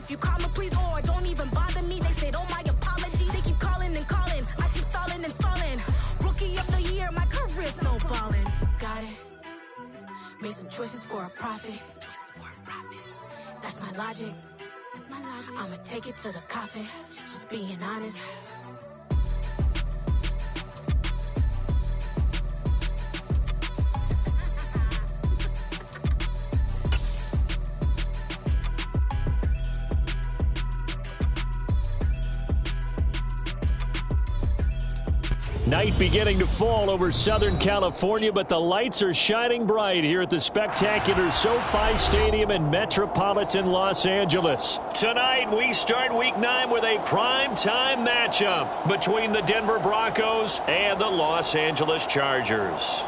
If you call me, please, or don't even bother me. They said, oh, my apologies. They keep calling and calling. I keep stalling and stalling. Rookie of the year, my career snowballing. Got it. Made some choices for a profit. That's my logic. I'ma take it to the coffin. Just being honest. Night beginning to fall over Southern California, but the lights are shining bright here at the spectacular SoFi Stadium in metropolitan Los Angeles. Tonight, we start Week 9 with a prime-time matchup between the Denver Broncos and the Los Angeles Chargers.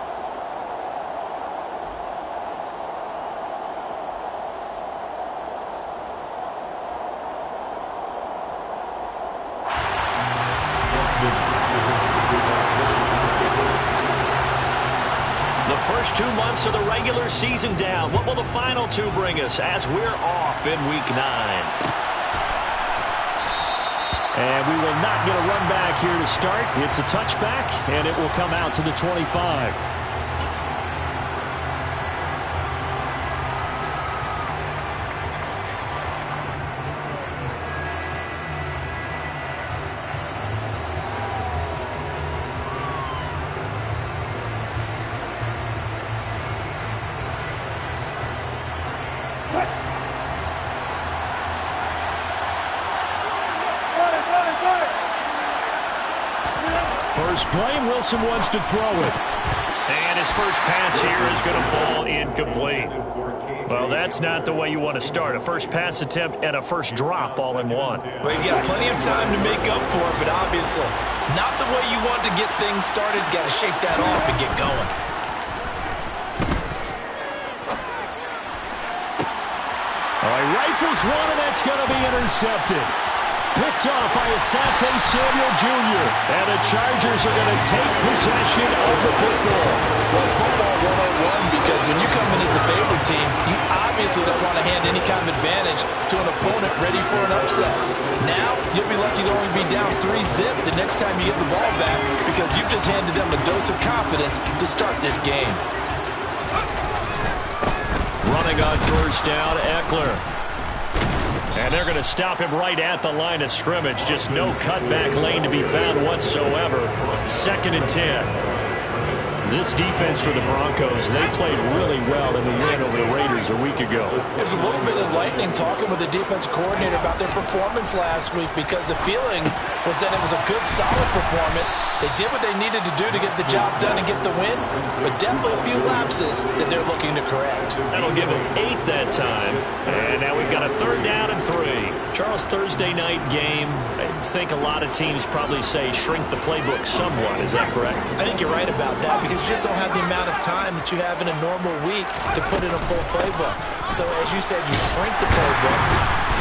First 2 months of the regular season down. What will the final 2 bring us as we're off in Week 9? And we will not get a run back here to start. It's a touchback, and it will come out to the 25. First play, Wilson wants to throw it. And his first pass here is going to fall incomplete. Well, that's not the way you want to start. A first pass attempt and a first drop all in one. Well, you've got plenty of time to make up for it, but obviously not the way you want to get things started. Got to shake that off and get going. All right, rifles one, and that's going to be intercepted. Picked off by Asante Samuel Jr. And the Chargers are going to take possession of the football. Well, it's football 101 because when you come in as the favorite team, you obviously don't want to hand any kind of advantage to an opponent ready for an upset. Now, you'll be lucky to only be down 3-zip the next time you get the ball back because you've just handed them a dose of confidence to start this game. Running on first down, Eckler. And they're going to stop him right at the line of scrimmage. Just no cutback lane to be found whatsoever. 2nd and 10. This defense for the Broncos, they played really well in the win over the Raiders a week ago. It was a little bit enlightening talking with the defensive coordinator about their performance last week because the feeling was that it was a good, solid performance. They did what they needed to do to get the job done and get the win, but definitely a few lapses that they're looking to correct. That'll give them 8 that time. And now we've got a 3rd down and 3. Charles, Thursday night game, I think a lot of teams probably say shrink the playbook somewhat. Is that correct? I think you're right about that because you just don't have the amount of time that you have in a normal week to put in a full playbook. So as you said, you shrink the playbook,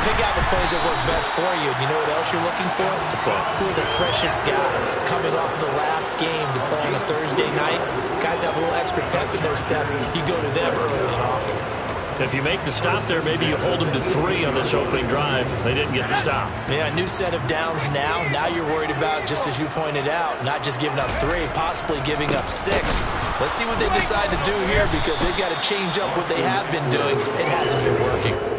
pick out the plays that work best for you. You know what else you're looking for? What's that? Who are the freshest guys coming off the last game to play on a Thursday night? Guys have a little extra pep in their step. You go to them early and often. If you make the stop there, maybe you hold them to 3 on this opening drive. They didn't get the stop. Yeah, new set of downs now. Now you're worried about, just as you pointed out, not just giving up 3, possibly giving up 6. Let's see what they decide to do here because they've got to change up what they have been doing. It hasn't been working.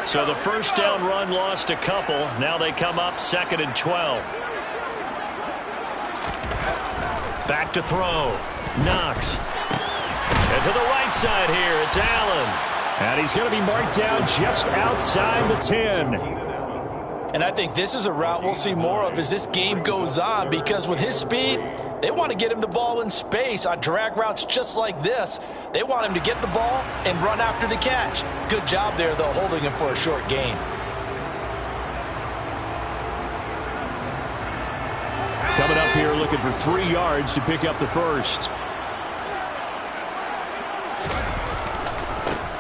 So the first down run lost a couple. Now they come up 2nd and 12. Back to throw. Knox. And to the right side here, it's Allen. And he's going to be marked down just outside the 10. And I think this is a route we'll see more of as this game goes on, because with his speed, they want to get him the ball in space on drag routes just like this. They want him to get the ball and run after the catch. Good job there, though, holding him for a short gain. Coming up here looking for 3 yards to pick up the first.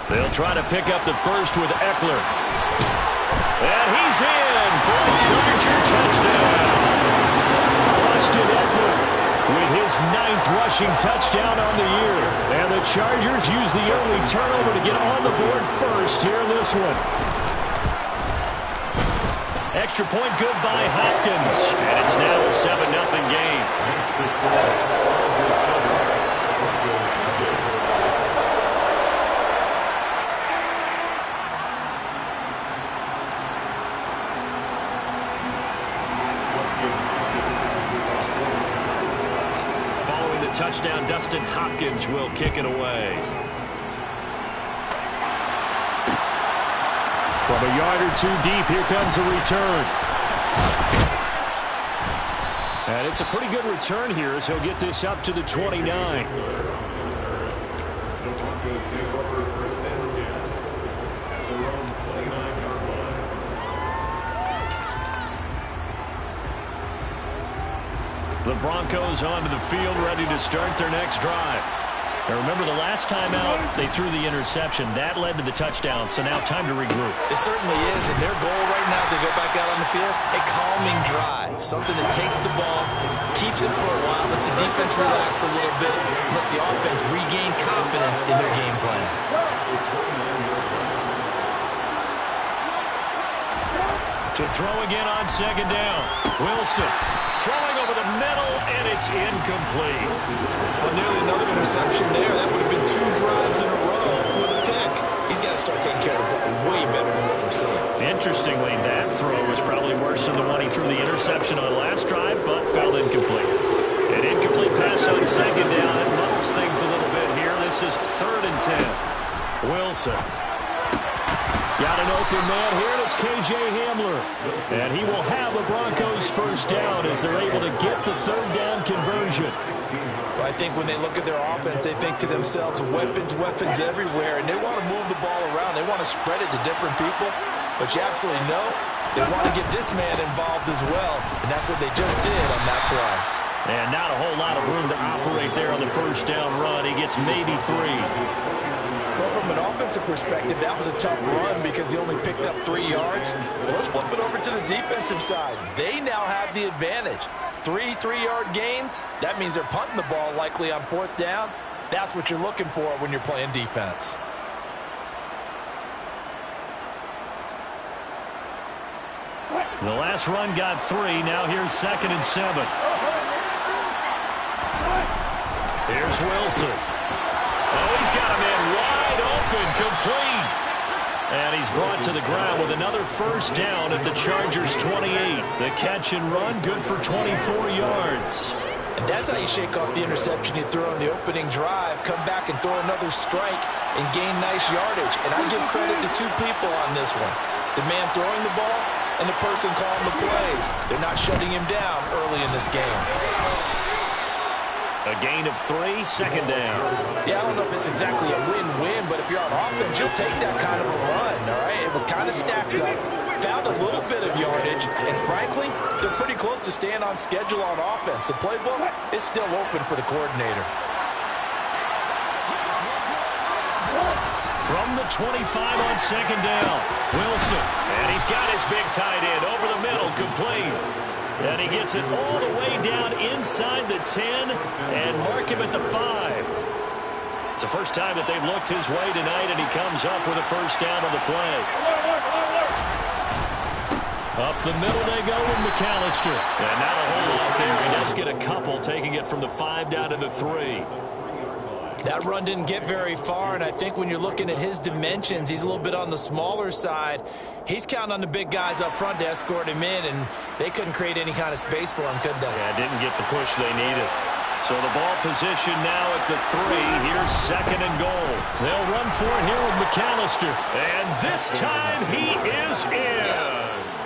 They'll try to pick up the first with Eckler. And he's in for a Charger touchdown. Austin Eckler with his 9th rushing touchdown on the year. And the Chargers use the early turnover to get on the board first here in this one. Extra point good by Hopkins. And it's now a 7-0 game. Following the touchdown, Dustin Hopkins will kick it away. From a yard or 2 deep, here comes a return. And it's a pretty good return here as he'll get this up to the 29. The Broncos onto the field, ready to start their next drive. Now remember, the last time out, they threw the interception. That led to the touchdown, so now time to regroup. It certainly is, and their goal right now as they go back out on the field, a calming drive. Something that takes the ball, keeps it for a while, lets the defense relax a little bit, lets the offense regain confidence in their game plan. To throw again on second down. Wilson throwing over the middle, and it's incomplete. Well, nearly another interception there. That would have been 2 drives in a row with a pick. He's got to start taking care of the ball way better than what we're seeing. Interestingly, that throw was probably worse than the one he threw the interception on last drive, but fell incomplete. An incomplete pass on second down. That muddles things a little bit here. This is 3rd and 10. Wilson. Got an open man here, and it's K.J. Hamler. And he will have the Broncos first down as they're able to get the 3rd down conversion. I think when they look at their offense, they think to themselves, weapons everywhere, and they want to move the ball around. They want to spread it to different people. But you absolutely know they want to get this man involved as well, and that's what they just did on that play. And not a whole lot of room to operate there on the first down run. He gets maybe 3. Well, from an offensive perspective, that was a tough run because he only picked up 3 yards. Well, let's flip it over to the defensive side. They now have the advantage. 3 3-yard gains. That means they're punting the ball likely on 4th down. That's what you're looking for when you're playing defense. The last run got 3. Now here's 2nd and 7. Here's Wilson. Oh, he's got a man wide open, complete. And he's brought to the ground with another first down at the Chargers' 28. The catch and run, good for 24 yards. And that's how you shake off the interception you throw on the opening drive, come back and throw another strike and gain nice yardage. And I give credit to 2 people on this one. The man throwing the ball and the person calling the plays. They're not shutting him down early in this game. A gain of 3, 2nd down. Yeah, I don't know if it's exactly a win-win, but if you're on offense, you'll take that kind of a run, all right? It was kind of stacked up, found a little bit of yardage, and frankly, they're pretty close to staying on schedule on offense. The playbook is still open for the coordinator. From the 25 on 2nd down, Wilson. And he's got his big tight end over the middle, complete. And he gets it all the way down inside the 10 and mark him at the 5. It's the first time that they've looked his way tonight, and he comes up with a first down on the play. Up the middle they go with McAllister. And not a whole lot there. He does get a couple, taking it from the 5 down to the 3. That run didn't get very far, and I think when you're looking at his dimensions, he's a little bit on the smaller side. He's counting on the big guys up front to escort him in, and they couldn't create any kind of space for him, could they? Yeah, didn't get the push they needed. So the ball position now at the 3. Here's second and goal. They'll run for it here with McAllister. And this time he is in. Yes.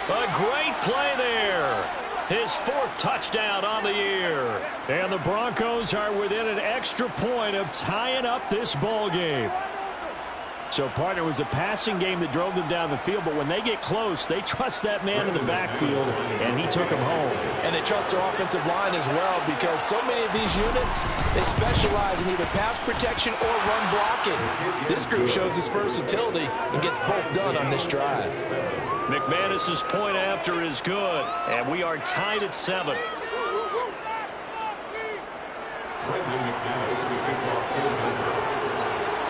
A great play there. His 4th touchdown on the year. And the Broncos are within an extra point of tying up this ball game. So, partner, it was a passing game that drove them down the field, but when they get close, they trust that man in the backfield, and he took him home. And they trust their offensive line as well, because so many of these units, they specialize in either pass protection or run blocking. This group shows its versatility and gets both done on this drive. McManus's point after is good, and we are tied at 7.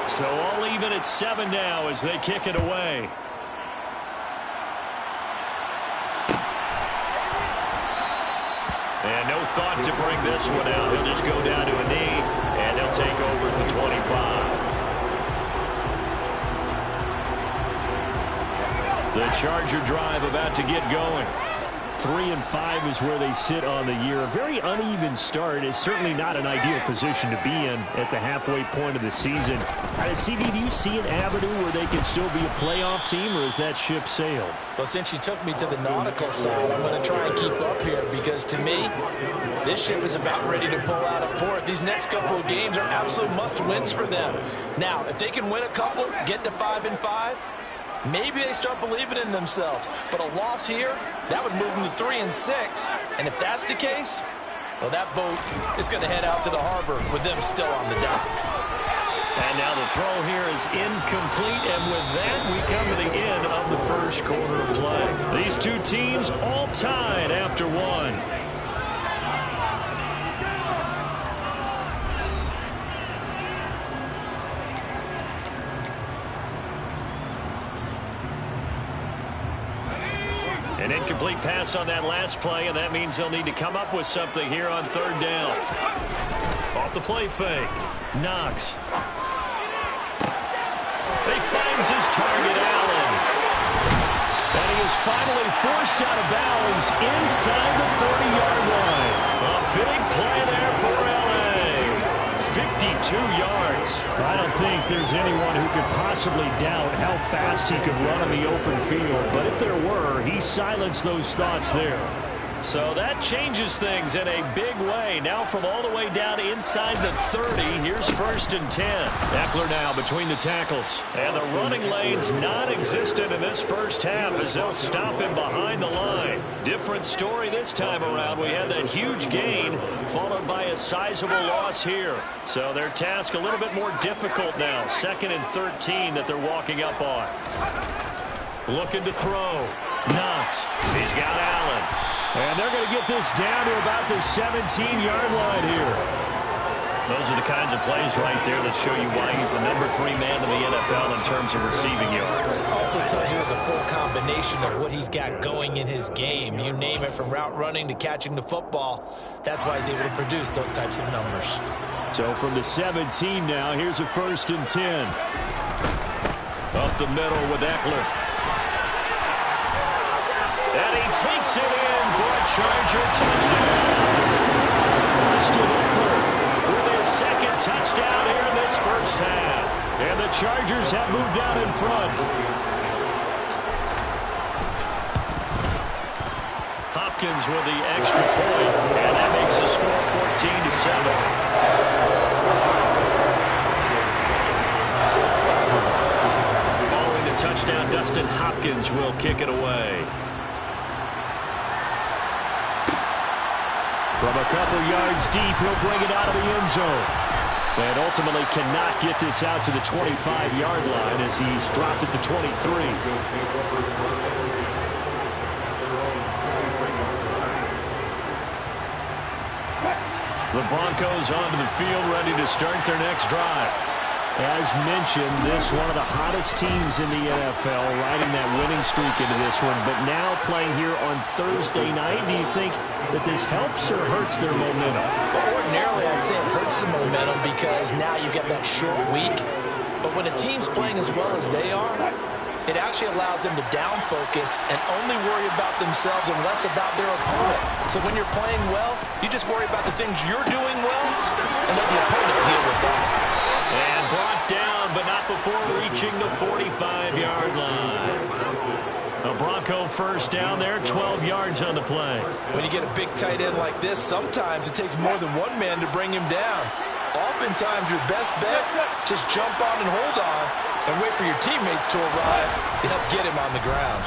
So all even at 7 now as they kick it away. And no thought to bring this one out. He'll just go down to a knee, and they'll take over at the 25. The Charger drive about to get going. 3-5 is where they sit on the year. A very uneven start is certainly not an ideal position to be in at the halfway point of the season. CD, do you see an avenue where they can still be a playoff team, or is that ship sailed? Well, since you took me to the nautical side, I'm going to try and keep up here, because to me, this ship is about ready to pull out of port. These next couple of games are absolute must-wins for them. Now, if they can win a couple, get to 5-5, maybe they start believing in themselves. But a loss here, that would move them to 3-6. And if that's the case, well, that boat is going to head out to the harbor with them still on the dock. And now the throw here is incomplete. And with that, we come to the end of the first quarter of play. These two teams all tied after 1. An incomplete pass on that last play, and that means they'll need to come up with something here on 3rd down. Off the play fake. Knox. He finds his target, Allen. And he is finally forced out of bounds inside the 30-yard line. A big play there for L.A. 52 yards. I don't think there's anyone who could possibly doubt how fast he could run on the open field. But if there were, he silenced those thoughts there. So that changes things in a big way. Now from all the way down inside the 30, here's 1st and 10. Eckler now between the tackles. And the running lane's non-existent in this first half as they'll stop him behind the line. Different story this time around. We had that huge gain followed by a sizable loss here. So their task a little bit more difficult now. 2nd and 13 that they're walking up on. Looking to throw. Knox. He's got Allen. And they're going to get this down to about the 17-yard line here. Those are the kinds of plays right there that show you why he's the number 3 man in the NFL in terms of receiving yards. Also tells you it's a full combination of what he's got going in his game. You name it, from route running to catching the football. That's why he's able to produce those types of numbers. So from the 17 now, here's a 1st and 10. Up the middle with Eckler. And he takes it in for a Charger touchdown. Austin Eckler with his 2nd touchdown here in this first half. And the Chargers have moved out in front. Hopkins with the extra point, and that makes the score 14-7. Following the touchdown, Dustin Hopkins will kick it away. From a couple yards deep, he'll bring it out of the end zone. And ultimately cannot get this out to the 25-yard line as he's dropped at the 23. The Broncos onto the field, ready to start their next drive. As mentioned, this one of the hottest teams in the NFL, riding that winning streak into this one. But now playing here on Thursday night, do you think that this helps or hurts their momentum? Well, ordinarily, I'd say it hurts the momentum because now you get that short week. But when a team's playing as well as they are, it actually allows them to down focus and only worry about themselves and less about their opponent. So when you're playing well, you just worry about the things you're doing well and let the opponent deal with that. And brought down, but not before reaching the 45-yard line. A Bronco first down there, 12 yards on the play. When you get a big tight end like this, sometimes it takes more than one man to bring him down. Oftentimes, your best bet, just jump on and hold on and wait for your teammates to arrive to help get him on the ground.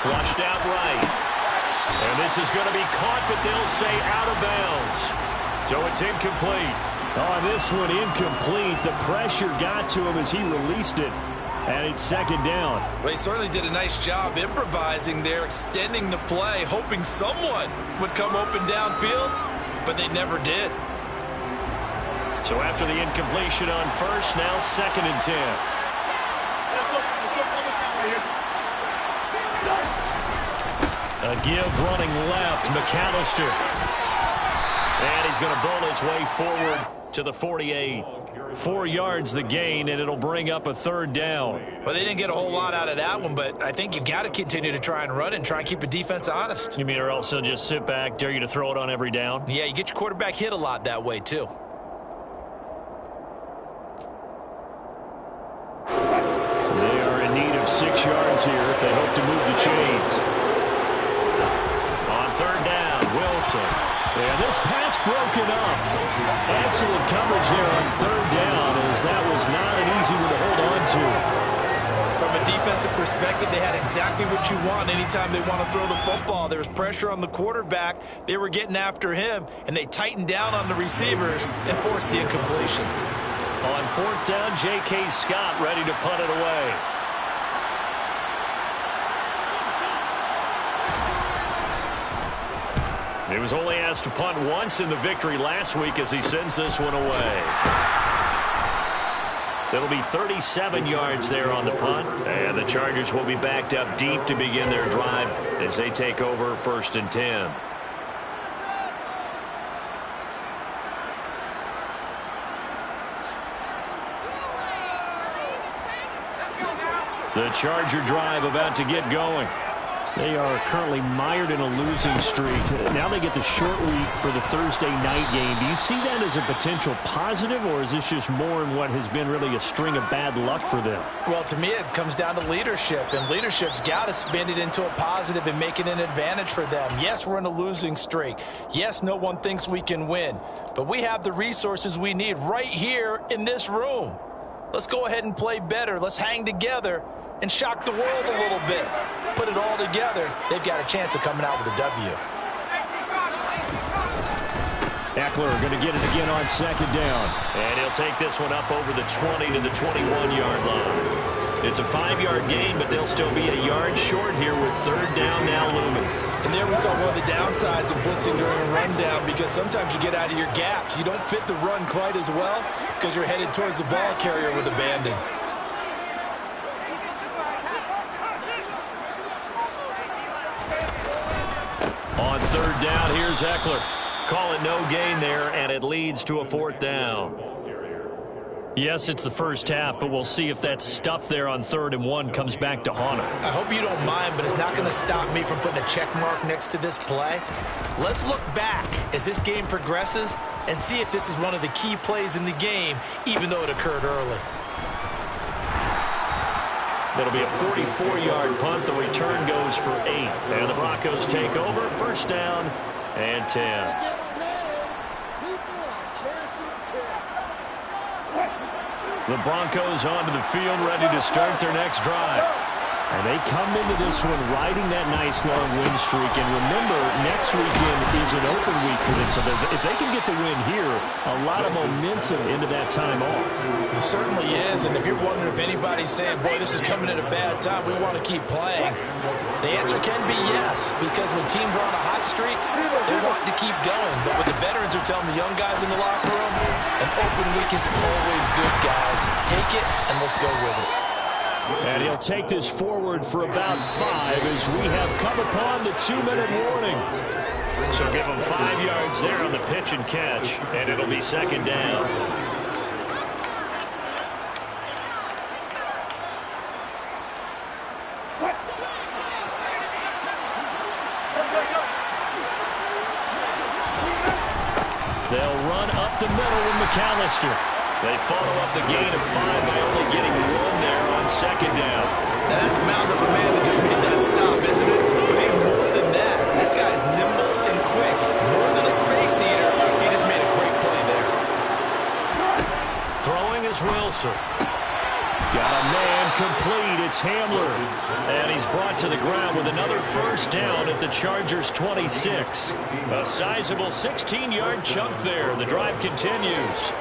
Flushed out right. And this is going to be caught, but they'll say out of bounds. So it's incomplete. On this one, incomplete. The pressure got to him as he released it. And it's second down. Well, he certainly did a nice job improvising there, extending the play, hoping someone would come open downfield, but they never did. So after the incompletion on first, now 2nd and 10. A give running left, McAllister. And he's going to bowl his way forward to the 48. 4 yards the gain, and it'll bring up a 3rd down. Well, they didn't get a whole lot out of that one, but I think you've got to continue to try and run and try and keep the defense honest. You mean, or else they'll just sit back, dare you to throw it on every down? Yeah, you get your quarterback hit a lot that way, too. They are in need of 6 yards here if they hope to move the chains. On 3rd down, Wilson. And this pass broken up. Excellent coverage there on 3rd down, as that was not an easy one to hold on to. From a defensive perspective, they had exactly what you want anytime they want to throw the football. There was pressure on the quarterback. They were getting after him, and they tightened down on the receivers and forced the incompletion. On 4th down, J.K. Scott ready to punt it away. He was only asked to punt once in the victory last week as he sends this one away. It'll be 37 yards there on the punt. And the Chargers will be backed up deep to begin their drive as they take over 1st and 10. The Charger drive about to get going. They are currently mired in a losing streak. Now they get the short week for the Thursday night game. Do you see that as a potential positive, or is this just more in what has been really a string of bad luck for them? Well, to me, it comes down to leadership, and leadership's got to spin it into a positive and make it an advantage for them. Yes, we're in a losing streak. Yes, no one thinks we can win, but we have the resources we need right here in this room. Let's go ahead and play better. Let's hang together and shock the world a little bit. Put it all together, they've got a chance of coming out with a W. Eckler going to get it again on 2nd down. And he'll take this one up over the 20 to the 21-yard line. It's a 5-yard gain, but they'll still be a yard short here with 3rd down now looming. And there we saw one of the downsides of blitzing during a rundown, because sometimes you get out of your gaps. You don't fit the run quite as well because you're headed towards the ball carrier with abandon. On 3rd down, here's Eckler. Call it no gain there, and it leads to a 4th down. Yes, it's the first half, but we'll see if that stuff there on 3rd and 1 comes back to haunt him. I hope you don't mind, but it's not going to stop me from putting a check mark next to this play. Let's look back as this game progresses and see if this is one of the key plays in the game, even though it occurred early. That'll be a 44-yard punt. The return goes for 8. And the Broncos take over. 1st down and 10. The Broncos onto the field, ready to start their next drive. And they come into this one riding that nice long win streak. And remember, next weekend is an open week for them. So if they can get the win here, a lot of momentum into that time off. It certainly is. And if you're wondering if anybody's saying, boy, this is coming at a bad time, we want to keep playing, the answer can be yes. Because when teams are on a hot streak, they want to keep going. But what the veterans are telling the young guys in the locker room, an open week is always good, guys. Take it and let's go with it. And he'll take this forward for about 5 as we have come upon the 2-minute warning. So give him 5 yards there on the pitch and catch, and it'll be 2nd down. middle with McAllister. They follow up the gain of 5 by only getting 1 there on second down. Now that's a mound of a man that just made that stop, isn't it? But he's more than that. This guy's nimble and quick. More than a space eater. He just made a great play there. Throwing is Wilson. Got a man complete. It's Hamler. And he's brought to the ground with another first down at the Chargers' 26. A sizable 16-yard chunk there. The drive continues.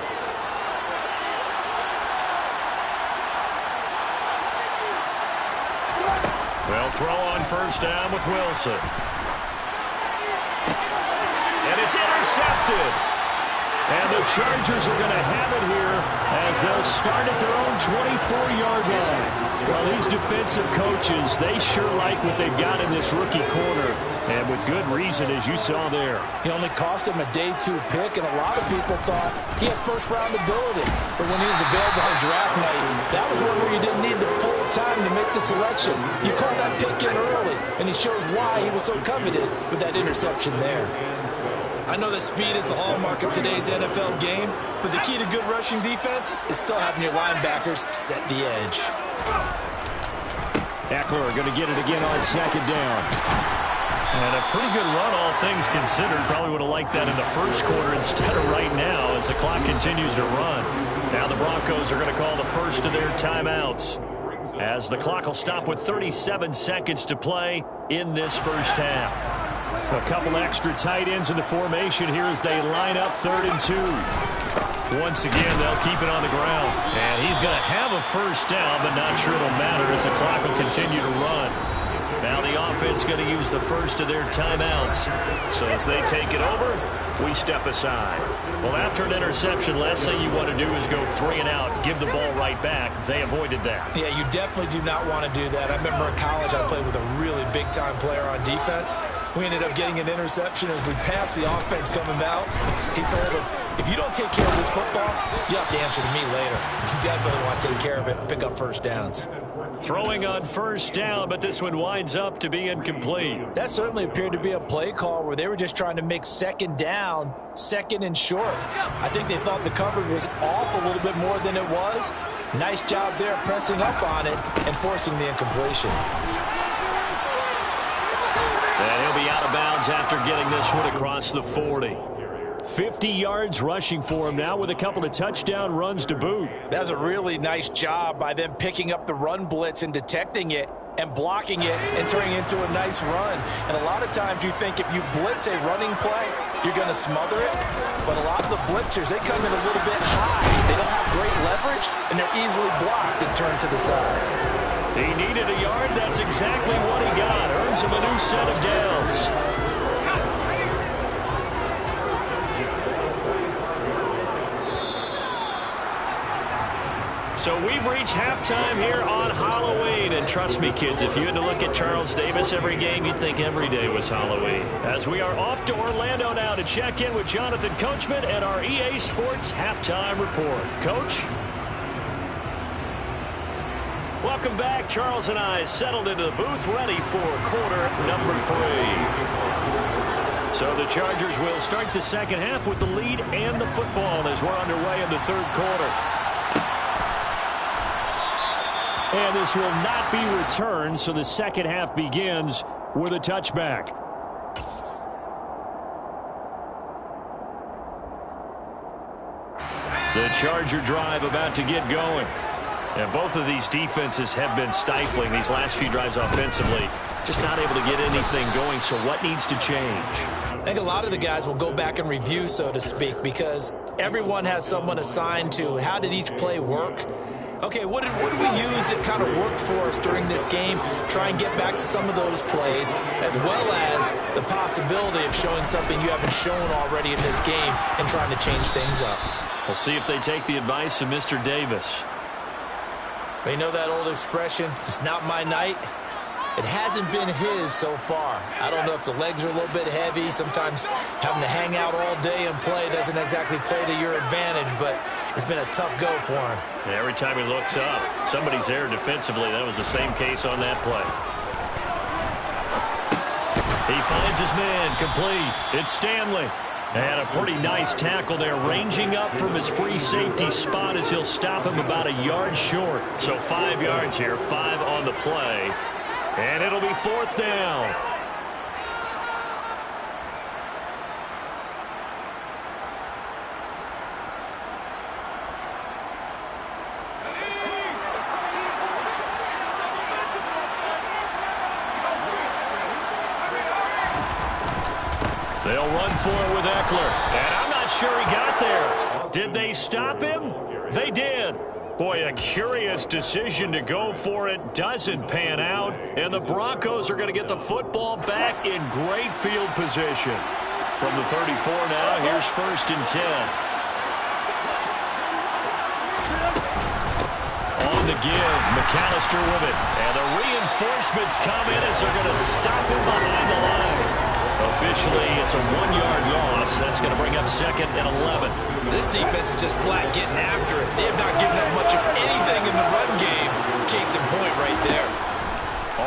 They'll throw on first down with Wilson. And it's intercepted. And the Chargers are going to have it here as they'll start at their own 24-yard line. Well, these defensive coaches, they sure like what they've got in this rookie corner. And with good reason, as you saw there. He only cost him a day 2 pick, and a lot of people thought he had first-round ability. But when he was available on draft night, that was one where you didn't need the full time to make the selection. You called that pick in early, and he shows why he was so coveted with that interception there. I know that speed is the hallmark of today's NFL game, but the key to good rushing defense is still having your linebackers set the edge. Eckler going to get it again on second down. And a pretty good run, all things considered. Probably would have liked that in the first quarter instead of right now as the clock continues to run. Now the Broncos are going to call the first of their timeouts as the clock will stop with 37 seconds to play in this first half. A couple extra tight ends in the formation here as they line up 3rd and 2. Once again, they'll keep it on the ground. And he's going to have a first down, but not sure it'll matter as the clock will continue to run. Now the offense going to use the first of their timeouts. So as they take it over, we step aside. Well, after an interception, last thing you want to do is go 3 and out, give the ball right back. They avoided that. Yeah, you definitely do not want to do that. I remember in college I played with a really big-time player on defense. We ended up getting an interception as we passed the offense coming out. He told him, if you don't take care of this football, you have to answer to me later. You definitely want to take care of it and pick up first downs. Throwing on first down, but this one winds up to be incomplete. That certainly appeared to be a play call where they were just trying to make second down, second and short. I think they thought the coverage was off a little bit more than it was. Nice job there pressing up on it and forcing the incompletion. And he'll be out of bounds after getting this one across the 40. 50 yards rushing for him now with a couple of touchdown runs to boot. That was a really nice job by them picking up the run blitz and detecting it and blocking it and turning it into a nice run. And a lot of times you think if you blitz a running play, you're going to smother it. But a lot of the blitzers, they come in a little bit high. They don't have great leverage, and they're easily blocked and turned to the side. He needed a yard. That's exactly what he got. Earns him a new set of downs. So we've reached halftime here on Halloween. And trust me, kids, if you had to look at Charles Davis every game, you'd think every day was Halloween. As we are off to Orlando now to check in with Jonathan Coachman and our EA Sports Halftime Report. Coach? Welcome back. Charles and I settled into the booth ready for quarter number 3. So the Chargers will start the second half with the lead and the football as we're underway in the third quarter. And this will not be returned, so the second half begins with a touchback. The Charger drive about to get going. And both of these defenses have been stifling these last few drives offensively. Just not able to get anything going, so what needs to change? I think a lot of the guys will go back and review, so to speak, because everyone has someone assigned to how did each play work. Okay, what did we use that kind of worked for us during this game? Try and get back to some of those plays, as well as the possibility of showing something you haven't shown already in this game and trying to change things up. We'll see if they take the advice of Mr. Davis. You know that old expression, it's not my night? It hasn't been his so far. I don't know if the legs are a little bit heavy. Sometimes having to hang out all day and play doesn't exactly play to your advantage, but it's been a tough go for him. Yeah, every time he looks up, somebody's there defensively. That was the same case on that play. He finds his man complete. It's Stanley. And a pretty nice tackle there, ranging up from his free safety spot as he'll stop him about a yard short. So 5 yards here, 5 on the play. And it'll be 4th down. They'll run for it with Eckler. And I'm not sure he got there. Did they stop him? They did. Boy, a curious decision to go for it. Doesn't pan out. And the Broncos are going to get the football back in great field position. From the 34 now, here's 1st and 10. On the give, McAllister with it. And the reinforcements come in as they're going to stop him behind the line. Officially, it's a 1-yard loss. That's going to bring up 2nd and 11. This defense is just flat getting after it. They have not given up much of anything in the run game. Case in point right there.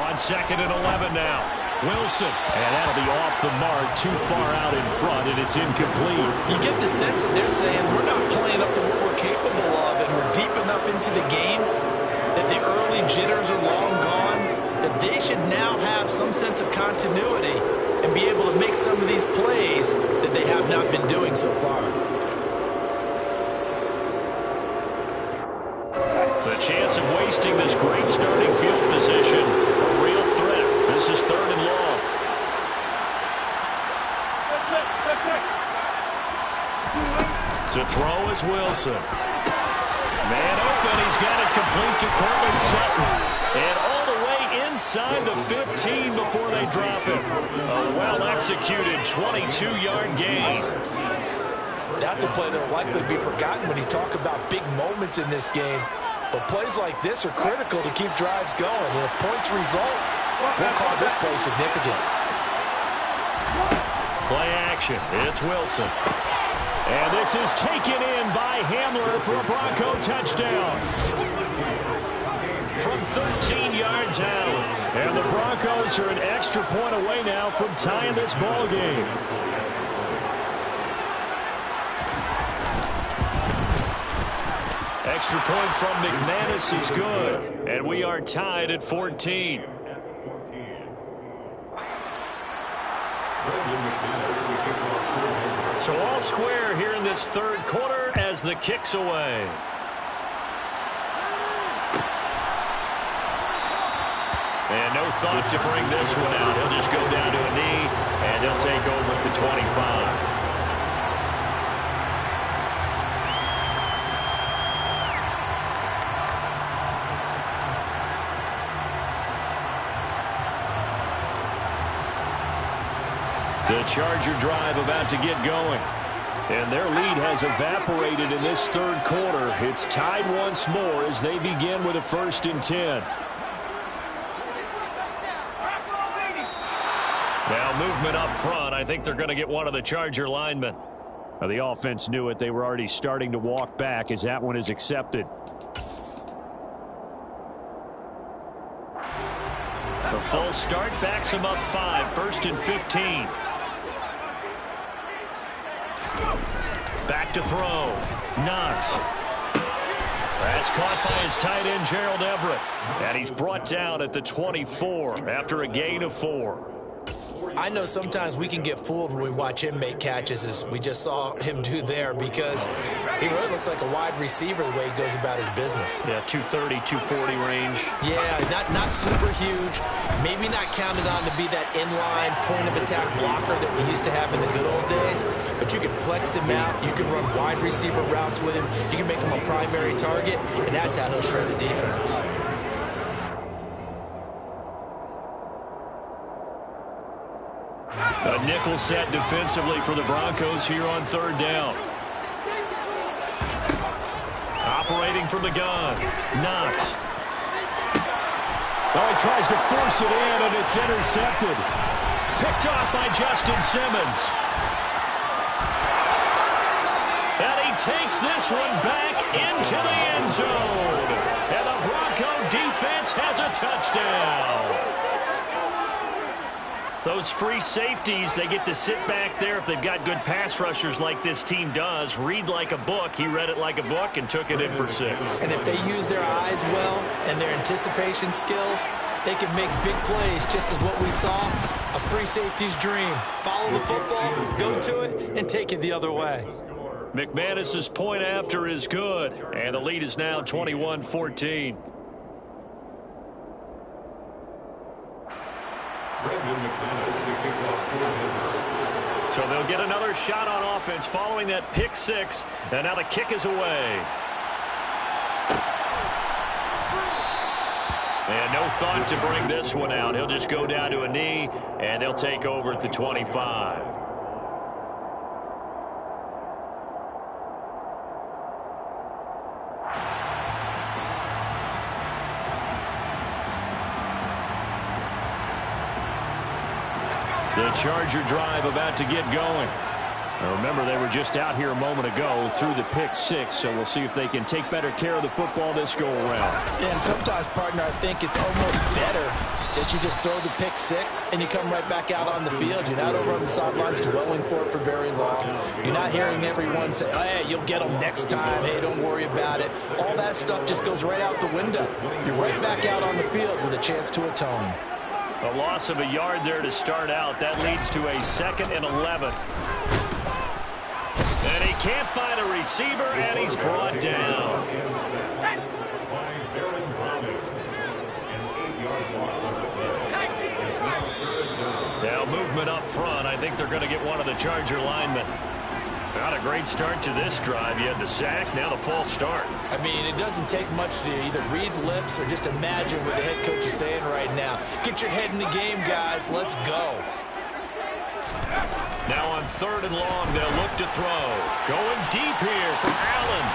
On 2nd and 11 now. Wilson. And that'll be off the mark, too far out in front, and it's incomplete. You get the sense that they're saying we're not playing up to what we're capable of, and we're deep enough into the game that the early jitters are long gone, that they should now have some sense of continuity and be able to make some of these plays that they have not been doing so far. The chance of wasting this great starting field position, a real threat. This is 3rd and long. To throw is Wilson. Man open, he's got it complete to Cortland Sutton. And all the way inside the 15 before they drop it. A well-executed 22-yard gain. That's a play that will likely be forgotten when you talk about big moments in this game. But plays like this are critical to keep drives going. And if points result, we'll call this play significant. Play action. It's Wilson. And this is taken in by Hamler for a Bronco touchdown. From 13 yards out. And the Broncos are an extra point away now from tying this ball game. Extra point from McManus is good. And we are tied at 14. So all square here in this 3rd quarter as the kick's away. And no thought to bring this one out. He'll just go down to a knee, and he'll take over at the 25. The Charger drive about to get going. And their lead has evaporated in this 3rd quarter. It's tied once more as they begin with a 1st and 10. Now movement up front. I think they're going to get one of the Charger linemen. Now, the offense knew it. They were already starting to walk back as that one is accepted. The full start backs them up 5. 1st and 15. Back to throw. Knox. That's caught by his tight end, Gerald Everett. And he's brought down at the 24 after a gain of 4. I know sometimes we can get fooled when we watch him make catches, as we just saw him do there, because he really looks like a wide receiver the way he goes about his business. Yeah, 230, 240 range. Yeah, not super huge. Maybe not counted on to be that inline point-of-attack blocker that we used to have in the good old days, but you can flex him out. You can run wide receiver routes with him. You can make him a primary target, and that's how he'll shred the defense. A nickel set defensively for the Broncos here on 3rd down. Operating from the gun. Knox. Oh, he tries to force it in, and it's intercepted. Picked off by Justin Simmons. And he takes this one back into the end zone. And the Bronco defense has a touchdown. Those free safeties, they get to sit back there if they've got good pass rushers like this team does. Read like a book. He read it like a book and took it in for 6. And if they use their eyes well and their anticipation skills, they can make big plays, just as what we saw, a free safety's dream. Follow the football, go to it, and take it the other way. McManus's point after is good, and the lead is now 21-14. So they'll get another shot on offense following that pick 6, and now the kick is away. And no thought to bring this one out. He'll just go down to a knee, and they'll take over at the 25. The Charger drive about to get going. Now remember, they were just out here a moment ago through the pick 6, so we'll see if they can take better care of the football this go-around. Yeah, and sometimes, partner, I think it's almost better that you just throw the pick 6 and you come right back out on the field. You're not over on the sidelines dwelling for it for very long. You're not hearing everyone say, oh, hey, you'll get them next time. Hey, don't worry about it. All that stuff just goes right out the window. You're right back out on the field with a chance to atone. A loss of a yard there to start out. That leads to a 2nd and 11. And he can't find a receiver, and he's brought down. Now movement up front. I think they're going to get one of the Charger linemen. Not a great start to this drive. You had the sack, now the false start. I mean, it doesn't take much to either read lips or just imagine what the head coach is saying right now. Get your head in the game, guys. Let's go. Now on 3rd and long, they'll look to throw. Going deep here from Allen.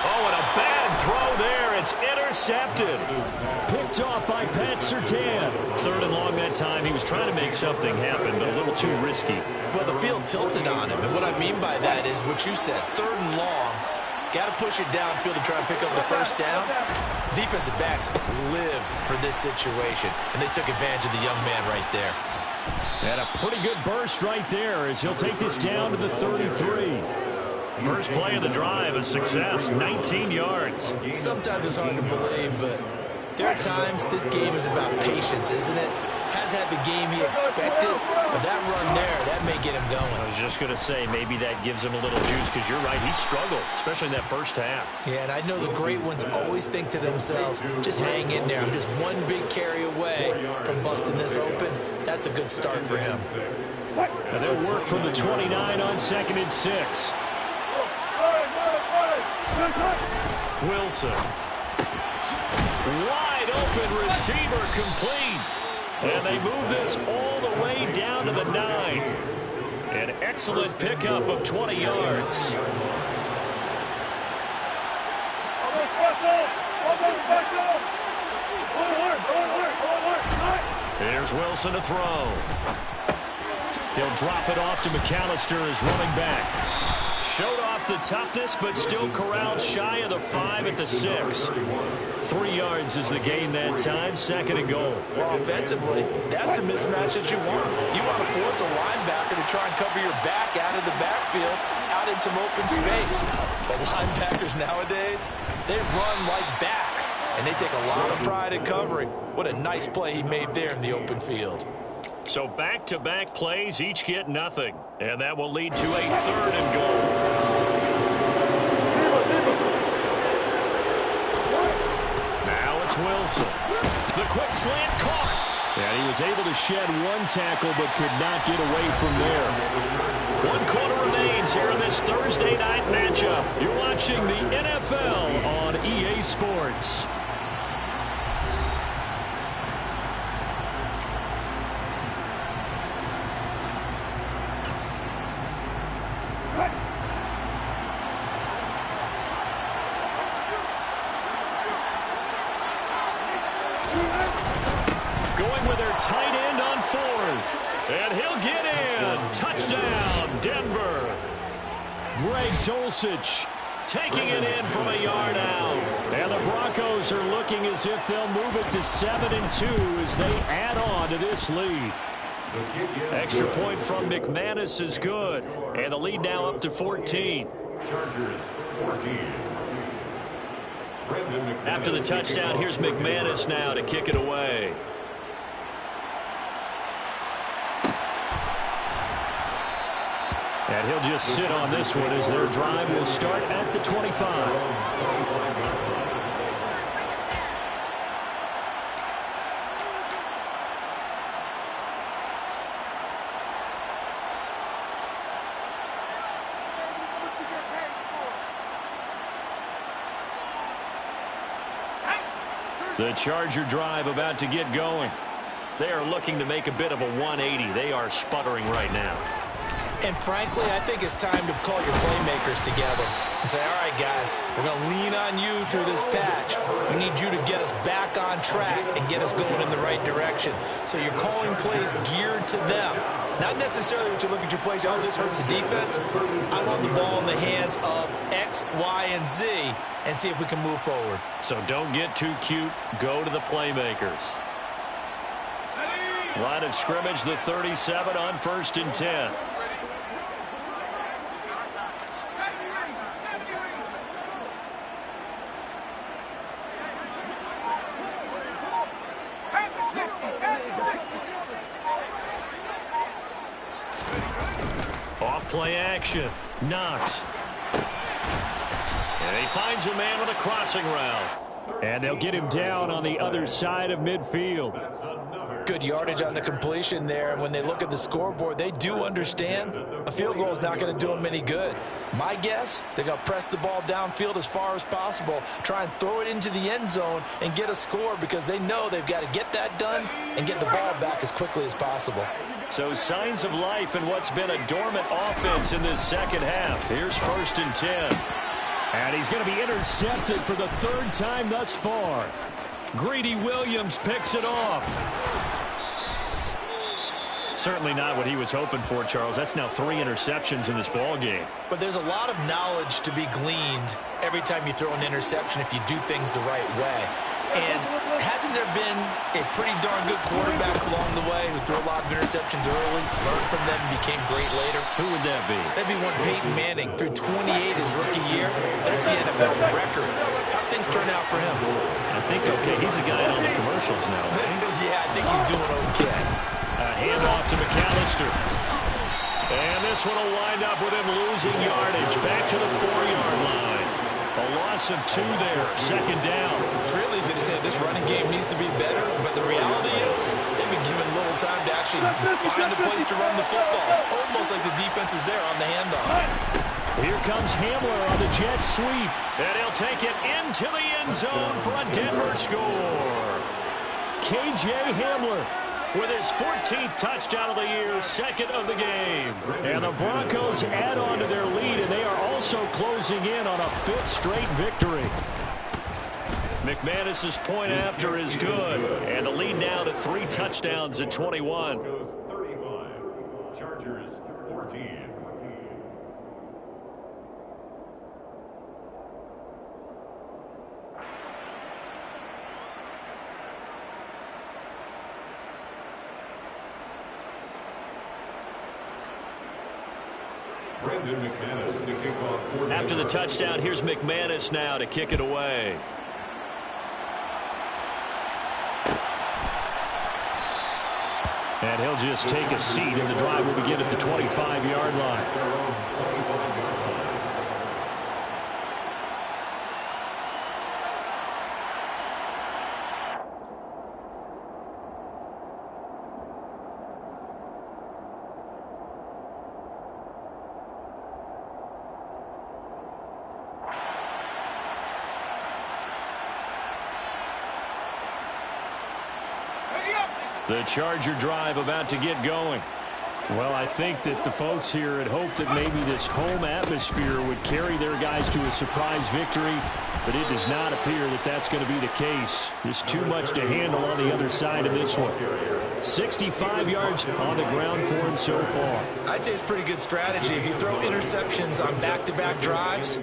Oh, and a bad throw there. It's intercepted. Picked off by Pat Surtain. 3rd and long that time. He was trying to make something happen, but a little too risky. Well, the field tilted on him, and what I mean by that is what you said. 3rd and long. Got to push it downfield to try and pick up the first down. Defensive backs live for this situation, and they took advantage of the young man right there. And a pretty good burst right there as he'll take this down to the 33. First play of the drive, a success, 19 yards. Sometimes it's hard to believe, but there are times this game is about patience, isn't it? Has had the game he expected, but that run there, that may get him going. I was just going to say, maybe that gives him a little juice, because you're right, he struggled, especially in that first half. Yeah, and I know the great ones always think to themselves, just hang in there. I'm just one big carry away from busting this open. That's a good start for him. And they'll work from the 29 on 2nd and 6. Wilson. Wide open receiver complete. And they move this all the way down to the 9. An excellent pickup of 20 yards. Here's Wilson to throw. He'll drop it off to McAllister as running back. Showed off the toughness, but still corralled shy of the 5 at the 6. 3 yards is the gain that time, 2nd and goal. Well, offensively, that's the mismatch that you want. You want to force a linebacker to try and cover your back out of the backfield, out in some open space. But linebackers nowadays, they run like backs, and they take a lot of pride in covering. What a nice play he made there in the open field. So back-to-back plays, each get nothing. And that will lead to a 3rd and goal. Now it's Wilson. The quick slant caught. And he was able to shed one tackle but could not get away from there. 1 quarter remains here in this Thursday night matchup. You're watching the NFL on EA Sports. Going with their tight end on 4th. And he'll get in. Touchdown, Denver. Greg Dulcich taking it in from a yard out. And the Broncos are looking as if they'll move it to 7-2 as they add on to this lead. Extra point from McManus is good. And the lead now up to 14. Chargers 14. After the touchdown, here's McManus now to kick it away. And he'll just sit on this one as their drive will start at the 25. The Charger drive about to get going. They are looking to make a bit of a 180. They are sputtering right now. And frankly, I think it's time to call your playmakers together and say, all right, guys, we're going to lean on you through this patch. We need you to get us back on track and get us going in the right direction. So you're calling plays geared to them. Not necessarily what you look at your plays, oh, this hurts the defense. I want the ball in the hands of X, Y, and Z and see if we can move forward. So don't get too cute. Go to the playmakers. Line of scrimmage, the 37 on 1st and 10. Off play action. Knox. And he finds a man with a crossing route. And they'll get him down on the other side of midfield. Good yardage on the completion there. And when they look at the scoreboard, they do understand a field goal is not going to do them any good. My guess, they're going to press the ball downfield as far as possible, try and throw it into the end zone and get a score because they know they've got to get that done and get the ball back as quickly as possible. So signs of life in what's been a dormant offense in this second half. Here's 1st and 10. And he's going to be intercepted for the 3rd time thus far. Greedy Williams picks it off. Certainly not what he was hoping for, Charles. That's now 3 interceptions in this ball game. But there's a lot of knowledge to be gleaned every time you throw an interception if you do things the right way. And hasn't there been a pretty darn good quarterback along the way who threw a lot of interceptions early, learned from them, and became great later? Who would that be? That'd be one Peyton Manning. Threw 28 his rookie year. That's the NFL record. How'd things turn out for him? I think okay. He's a guy on the commercials now. Yeah, I think he's doing okay. A handoff to McAllister. And this one will wind up with him losing yardage. Back to the 4-yard line. A loss of 2 there. 2nd down. It's really easy to say this running game needs to be better, but the reality is they've been given little time to actually find a place to run the football. It's almost like the defense is there on the handoff. Here comes Hamler on the jet sweep. And he'll take it into the end zone for a Denver score. K.J. Hamler with his 14th touchdown of the year, 2nd of the game. And the Broncos add on to their lead, and they are also closing in on a 5th straight victory. McManus's point after is good, and the lead now to 3 touchdowns at 21. 35. Chargers 14. After the touchdown, here's McManus now to kick it away. And he'll just take a seat, and the drive will begin at the 25-yard line. The Charger drive about to get going. Well, I think that the folks here had hoped that maybe this home atmosphere would carry their guys to a surprise victory, but it does not appear that that's going to be the case. There's too much to handle on the other side of this one. 65 yards on the ground for him so far. I'd say it's pretty good strategy. If you throw interceptions on back-to-back drives,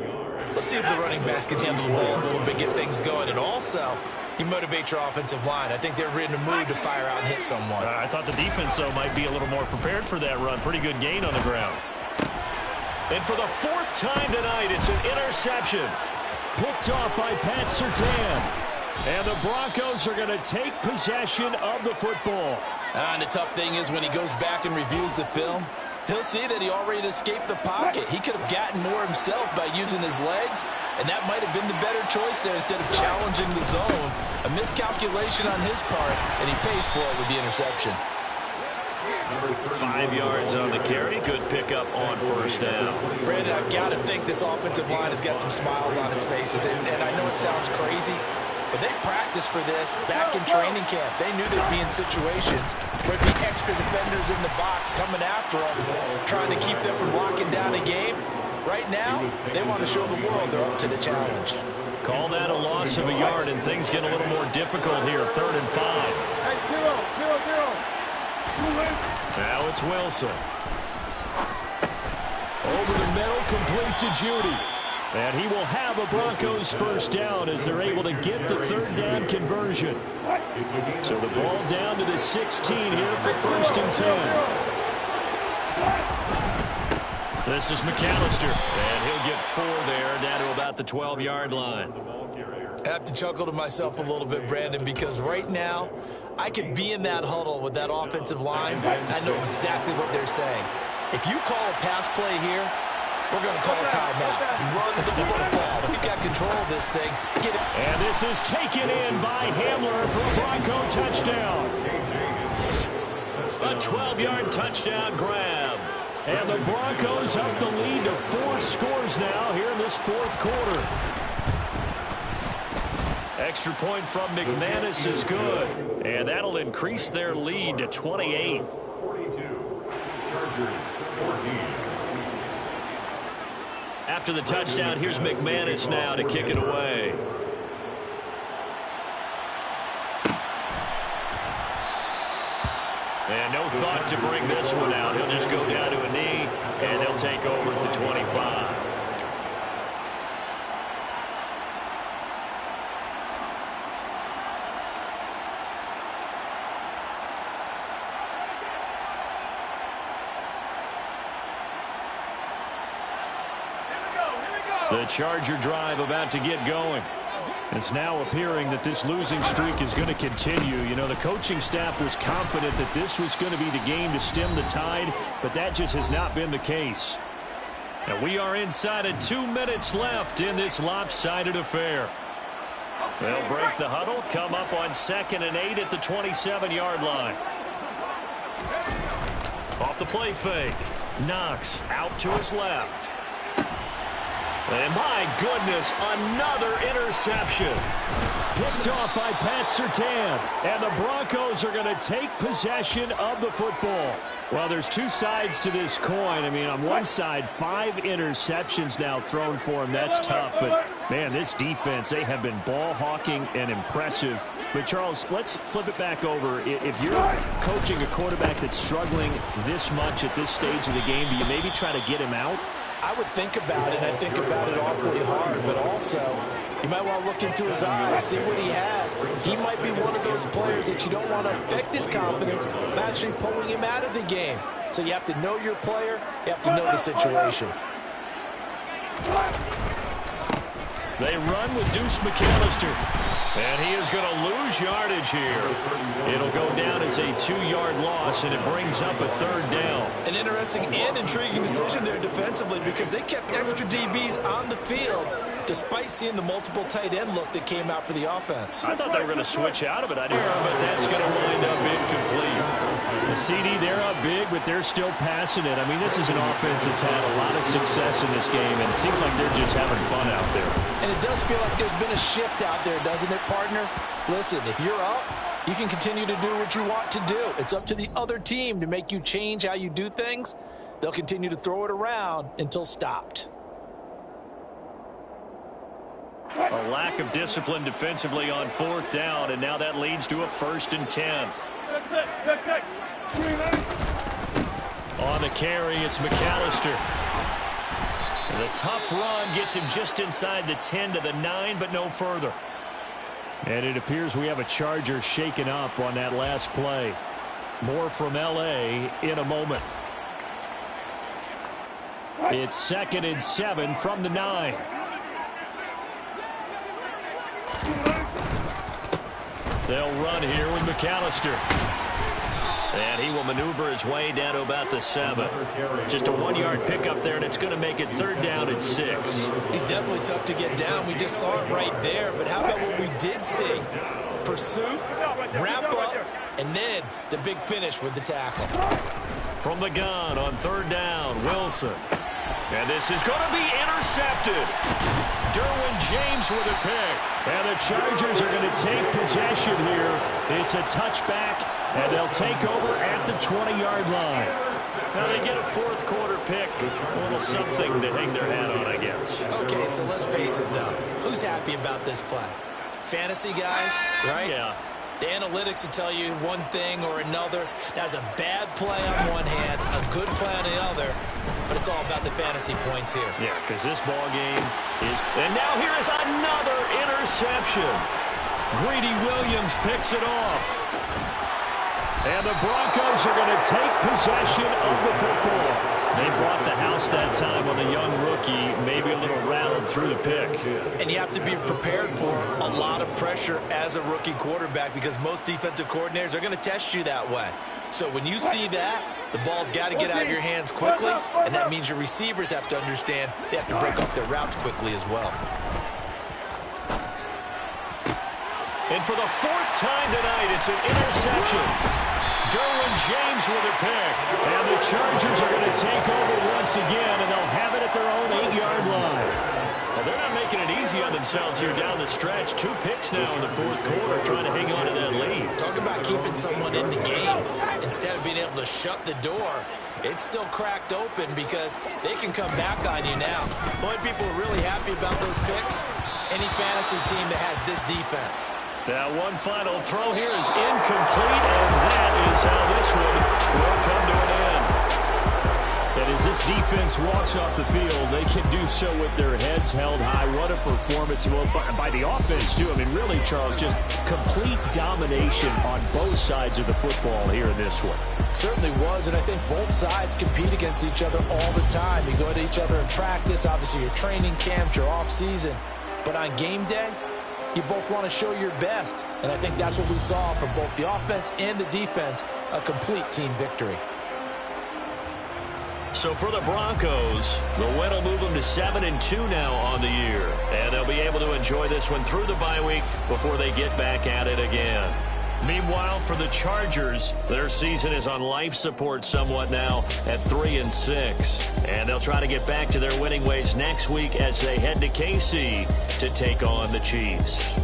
let's see if the running backs can handle the ball a little bit, get things going. And also, You motivate your offensive line. I think they're in the mood to fire out and hit someone. I thought the defense, though, might be a little more prepared for that run. Pretty good gain on the ground. And for the fourth time tonight, it's an interception. Picked off by Pat Surtain. And the Broncos are going to take possession of the football. And the tough thing is when he goes back and reviews the film, he'll see that he already escaped the pocket. He could have gotten more himself by using his legs, and that might have been the better choice there instead of challenging the zone. A miscalculation on his part, and he pays for it with the interception. 5 yards on the carry. Good pickup on first down. Brandon, I've got to think this offensive line has got some smiles on its faces, and I know it sounds crazy, but they practiced for this back in training camp. They knew they'd be in situations where there'd be extra defenders in the box coming after them, trying to keep them from locking down a game. Right now, they want to show the world they're up to the challenge. Call that a loss of a yard, and things get a little more difficult here. 3rd and 5. Now it's Wilson. Over the middle, complete to Judy. And he will have a Broncos first down as they're able to get the 3rd down conversion. So the ball down to the 16 here for 1st and 10. This is McAllister, and he'll get 4 there, down to about the 12-yard line. I have to chuckle to myself a little bit, Brandon, because right now I could be in that huddle with that offensive line, and I know exactly what they're saying. If you call a pass play here, we're going to call a timeout. Run the football. We've got control of this thing. Get it. And this is taken in by Hamler for a Bronco touchdown. A 12-yard touchdown grab. And the Broncos up the lead to 4 scores now here in this 4th quarter. Extra point from McManus is good. And that'll increase their lead to 28. 42. Chargers 14. After the touchdown, here's McManus now to kick it away. And no thought to bring this one out. He'll just go down to a knee, and they'll take over at the 25. The Charger drive about to get going. It's now appearing that this losing streak is going to continue. You know, the coaching staff was confident that this was going to be the game to stem the tide, but that just has not been the case. And we are inside of 2 minutes left in this lopsided affair. They'll break the huddle, come up on 2nd and 8 at the 27-yard line. Off the play fake. Knox out to his left. And my goodness, another interception. Picked off by Pat Surtain. And the Broncos are going to take possession of the football. Well, there's 2 sides to this coin. I mean, on one side, 5 interceptions now thrown for him. That's tough. But, man, this defense, they have been ball hawking and impressive. But, Charles, let's flip it back over. If you're coaching a quarterback that's struggling this much at this stage of the game, do you maybe try to get him out? I would think about it. I think about it awfully hard, but also you might want to look into his eyes, see what he has. He might be one of those players that you don't want to affect his confidence by actually pulling him out of the game. So you have to know your player. You have to know the situation. They run with Deuce McAllister. And he is going to lose yardage here. It'll go down as a 2-yard loss, and it brings up a 3rd down. An interesting and intriguing decision there defensively because they kept extra DBs on the field despite seeing the multiple tight end look that came out for the offense. I thought they were going to switch out of it, but that's going to wind up incomplete. The CD, they're up big, but they're still passing it. I mean, this is an offense that's had a lot of success in this game, and it seems like they're just having fun out there. And it does feel like there's been a shift out there, doesn't it, partner? Listen, if you're up, you can continue to do what you want to do. It's up to the other team to make you change how you do things. They'll continue to throw it around until stopped. A lack of discipline defensively on 4th down, and now that leads to a 1st and 10. On the carry, it's McAllister. And the tough run gets him just inside the 10 to the 9, but no further. And it appears we have a Charger shaken up on that last play. More from L.A. in a moment. It's 2nd and 7 from the 9. They'll run here with McAllister. And he will maneuver his way down to about the 7. Just a 1-yard pickup there, and it's going to make it 3rd down and 6. He's definitely tough to get down. We just saw it right there. But how about what we did see? Pursuit, wrap up, and then the big finish with the tackle. From the gun on 3rd down, Wilson. And this is going to be intercepted. Derwin James with a pick. And the Chargers are going to take possession here. It's a touchback, and they'll take over at the 20-yard line. Now they get a 4th quarter pick. A little something to hang their hat on, I guess. Okay, so let's face it, though. Who's happy about this play? Fantasy guys, right? Yeah. The analytics will tell you one thing or another. That's a bad play on one hand, a good play on the other, but it's all about the fantasy points here. Yeah, because this ball game is... And now here is another interception. Greedy Williams picks it off. And the Broncos are going to take possession of the football. They brought the house that time on the young rookie, maybe a little rattled through the pick. And you have to be prepared for a lot of pressure as a rookie quarterback because most defensive coordinators are going to test you that way. So when you see that, the ball's got to get out of your hands quickly, and that means your receivers have to understand they have to break off their routes quickly as well. And for the 4th time tonight, it's an interception. Derwin James with a pick. And the Chargers are going to take over once again, and they'll have it at their own 8-yard line. Well, they're not making it easy on themselves here down the stretch. 2 picks now in the 4th quarter, trying to hang on to that lead. Talk about keeping someone in the game. Instead of being able to shut the door, it's still cracked open because they can come back on you now. The only people are really happy about those picks, any fantasy team that has this defense. That one final throw here is incomplete, and that is how this one will come to an end. And as this defense walks off the field, they can do so with their heads held high. What a performance by the offense, too. I mean, really, Charles, just complete domination on both sides of the football here in this one. Certainly was, and I think both sides compete against each other all the time. You go to each other in practice, obviously your training camps, your off-season. But on game day, you both want to show your best, and I think that's what we saw from both the offense and the defense, a complete team victory. So for the Broncos, the win will move them to 7-2 now on the year, and they'll be able to enjoy this one through the bye week before they get back at it again. Meanwhile, for the Chargers, their season is on life support somewhat now at 3-6. And they'll try to get back to their winning ways next week as they head to KC to take on the Chiefs.